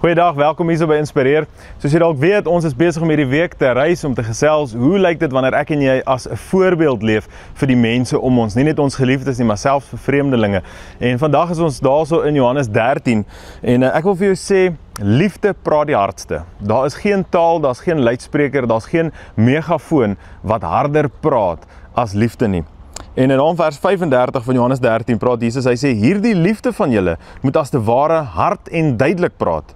Goeiedag, welkom hier so by Inspireer. Soos jy dalk weet, ons is besig om hierdie week te reis om te gesels. Hoe lyk dit wanneer ek en jy as 'n voorbeeld leef vir die mense om ons, nie net ons geliefdes nie, maar selfs vir vreemdelinge. En vandag is ons daarso in Johannes 13 en ek wil vir jou sê, liefde praat die hardste. Daar is geen taal, daar's geen luidspreker, daar's geen megafoon wat harder praat as liefde nie. En in vers 35 van Johannes 13 praat Jesus, hy sê, hierdie liefde van julle moet as te ware hard en duidelik praat.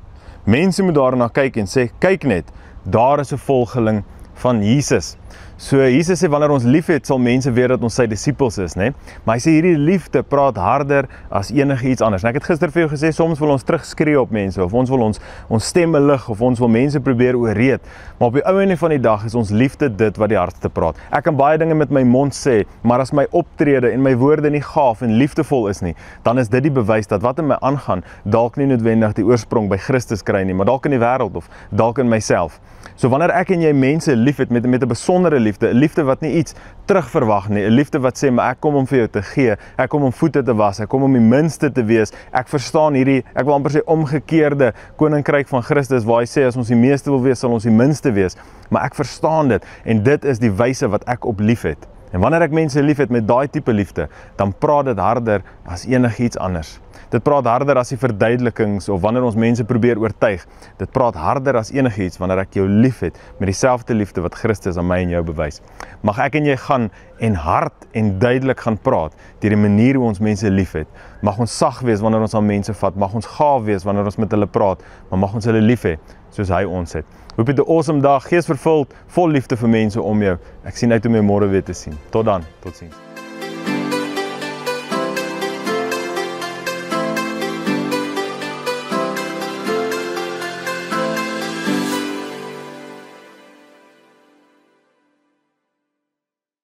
Mense moet daarna kyk en sê, kyk net, daar is 'n volgeling van Jesus. So Jesus sê, wanneer ons lief het, sal mense weet dat ons sy disippels is, né? Maar hy sê, hierdie liefde praat harder as enige iets anders. En ek het gister vir jou gesê, soms wil ons terugskree op mense, of ons wil ons stemme lig, of ons wil mense probeer oorreed. Maar op die ou einde van die dag is ons liefde dit wat die hardste praat. Ek kan baie dinge met my mond sê, maar as my optrede en my woorde nie gaaf en liefdevol is nie, dan is dit die bewys dat wat in my aangaan, dalk nie noodwendig die oorsprong by Christus kry nie, maar dalk in die wêreld of dalk in myself. So wanneer ek en jy mense lief het met 'n besondere liefde, 'n liefde wat nie iets terugverwag nie, 'n liefde wat sê, maar ek kom om vir jou te gee, ek kom om voete te was, ek kom om die minste te wees, ek verstaan hierdie, ek wil amper sê omgekeerde koninkryk van Christus, waar hy sê, as ons die meeste wil wees, sal ons die minste wees, maar ek verstaan dit, en dit is die wyse wat ek op lief het. En wanneer ek mense lief het met daai tipe liefde, dan praat dit harder as enigiets anders. Dit praat harder as die verduidelikings of wanneer ons mense probeer oortuig. Dit praat harder as enigiets wanneer ek jou lief het met dieselfde liefde wat Christus aan my en jou bewys. Mag ek en jy gaan en hard en duidelik gaan praat deur die manier hoe ons mense lief het. Mag ons sag wees wanneer ons aan mense vat, mag ons gaaf wees wanneer ons met hulle praat, maar mag ons hulle lief hê soos hy ons het. Hoop jy 'n awesome dag, geesvervuld, vol liefde vir mense om jou. Ek sien uit om jou môre weer te sien. Tot dan, totsiens.